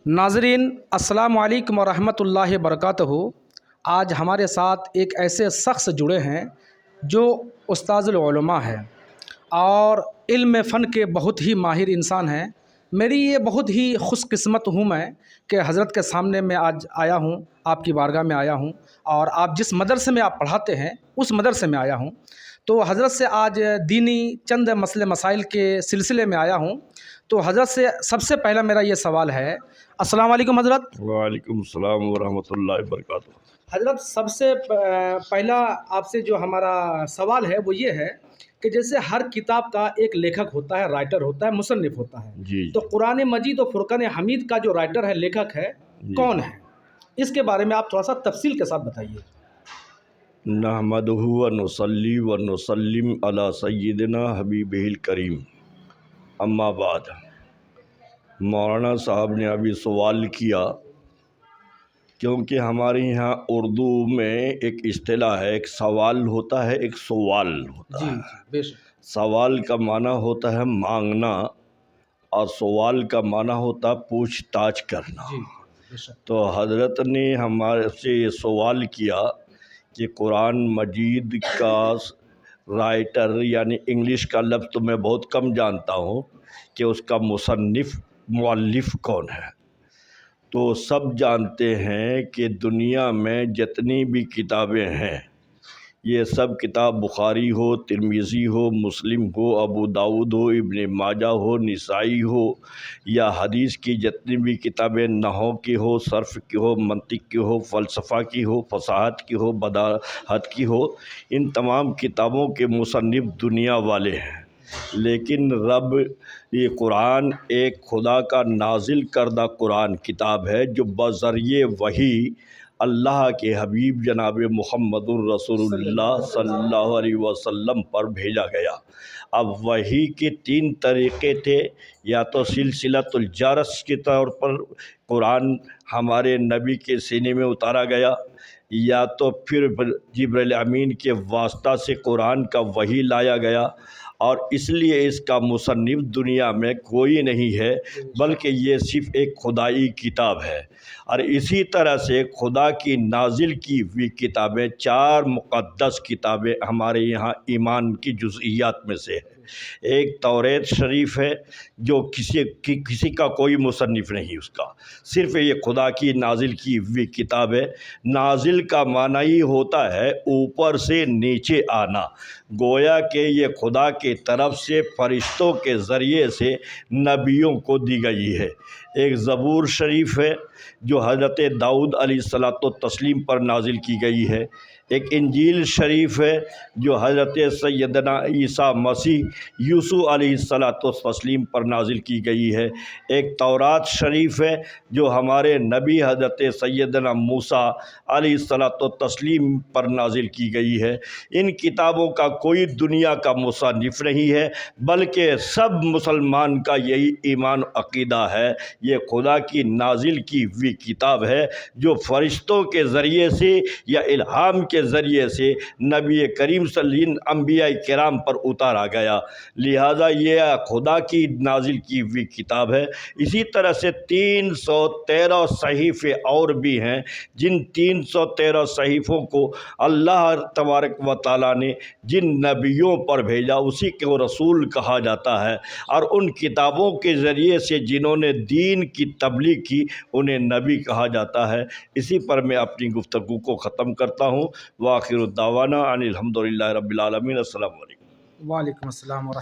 ناظرین السلام علیکم ورحمۃ اللہ وبرکاتہ۔ آج ہمارے ساتھ ایک ایسے شخص جڑے ہیں جو استاذ العلماء ہیں اور علم فن کے بہت ہی ماہر انسان ہیں۔ میری یہ بہت ہی خوش قسمت ہوں میں کہ حضرت کے سامنے میں آج آیا ہوں، آپ کی بارگاہ میں آیا ہوں، اور آپ جس مدرسے میں آپ پڑھاتے ہیں اس مدرسے میں آیا ہوں۔ تو حضرت سے آج دینی چند مسئلے مسائل کے سلسلے میں آیا ہوں۔ تو حضرت سے سب سے پہلا میرا یہ سوال ہے۔ السلام علیکم حضرت۔ وعلیکم السلام ورحمۃ اللہ وبرکاتہ۔ حضرت سب سے پہلا آپ سے جو ہمارا سوال ہے وہ یہ ہے کہ جیسے ہر کتاب کا ایک لیکھک ہوتا ہے، رائٹر ہوتا ہے، مصنف ہوتا ہے، جی تو قرآن مجید و فرقان حمید کا جو رائٹر ہے، لیکھک ہے، کون ہے؟ اس کے بارے میں آپ تھوڑا سا تفصیل کے ساتھ بتائیے۔ نحمدہ و نصلی و نسلم علی سیدنا حبیبہ الکریم، اما بعد۔ مولانا صاحب نے ابھی سوال کیا، کیونکہ ہمارے یہاں اردو میں ایک اصطلاح ہے، ایک سوال ہوتا ہے، ایک سوال ہوتا ہے۔ بے شک۔ سوال کا معنی ہوتا ہے مانگنا اور سوال کا معنی ہوتا ہے پوچھ تاچھ کرنا۔ بے شک۔ تو حضرت نے ہمارے سے یہ سوال کیا کہ قرآن مجید کا رائٹر، یعنی انگلش کا لفظ تو میں بہت کم جانتا ہوں کہ اس کا مصنف، مؤلف کون ہے۔ تو سب جانتے ہیں کہ دنیا میں جتنی بھی کتابیں ہیں، یہ سب کتاب بخاری ہو، ترمذی ہو، مسلم ہو، ابو داؤد ہو، ابن ماجہ ہو، نسائی ہو، یا حدیث کی جتنی بھی کتابیں نحو کی ہو، صرف کی ہو، منطق کی ہو، فلسفہ کی ہو، فصاحت کی ہو، بداہت کی ہو، ان تمام کتابوں کے مصنف دنیا والے ہیں۔ لیکن رب، یہ قرآن ایک خدا کا نازل کردہ قرآن کتاب ہے جو بذریعہ وحی اللہ کے حبیب جناب محمد الرسول اللہ صلی اللہ علیہ وسلم پر بھیجا گیا۔ اب وحی کے تین طریقے تھے، یا تو سلسلۃ الجرس کے طور پر قرآن ہمارے نبی کے سینے میں اتارا گیا، یا تو پھر جبرائیل امین کے واسطہ سے قرآن کا وحی لایا گیا، اور اس لیے اس کا مصنف دنیا میں کوئی نہیں ہے، بلکہ یہ صرف ایک خدائی کتاب ہے۔ اور اسی طرح سے خدا کی نازل کی ہوئی کتابیں، چار مقدس کتابیں ہمارے یہاں ایمان کی جزئیات میں سے ہے۔ ایک توریت شریف ہے جو کسی کا کوئی مصنف نہیں، اس کا صرف یہ خدا کی نازل کی ہوئی کتاب ہے۔ نازل کا معنی ہی ہوتا ہے اوپر سے نیچے آنا، گویا کہ یہ خدا کی طرف سے فرشتوں کے ذریعے سے نبیوں کو دی گئی ہے۔ ایک زبور شریف ہے جو حضرت داؤد علیہ الصلوۃ والتسلیم پر نازل کی گئی ہے۔ ایک انجیل شریف ہے جو حضرت سیدنا عیسیٰ مسیح یسوع علیہ الصلوۃ والتسلیم پر نازل کی گئی ہے۔ ایک تورات شریف ہے جو ہمارے نبی حضرت سیدنا موسیٰ علیہ الصلوۃ والتسلیم پر نازل کی گئی ہے۔ ان کتابوں کا کوئی دنیا کا مصنف نہیں ہے، بلکہ سب مسلمان کا یہی ایمان عقیدہ ہے، یہ خدا کی نازل کی ہوئی کتاب ہے جو فرشتوں کے ذریعے سے یا الہام کے ذریعے سے نبی کریم صلی اللہ علیہ وسلم انبیاء کرام پر اتارا گیا، لہذا یہ خدا کی نازل کی ہوئی کتاب ہے۔ اسی طرح سے 313 صحیفے اور بھی ہیں، جن 313 صحیفوں کو اللہ تبارک و تعالیٰ نے جن نبیوں پر بھیجا اسی کو رسول کہا جاتا ہے، اور ان کتابوں کے ذریعے سے جنہوں نے دین کی تبلیغ کی انہیں نبی کہا جاتا ہے۔ اسی پر میں اپنی گفتگو کو ختم کرتا ہوں۔ وآخر دعوانا ان الحمد للہ رب العالمین۔ السلام علیکم۔ وعلیکم السلام ورحمۃ اللہ۔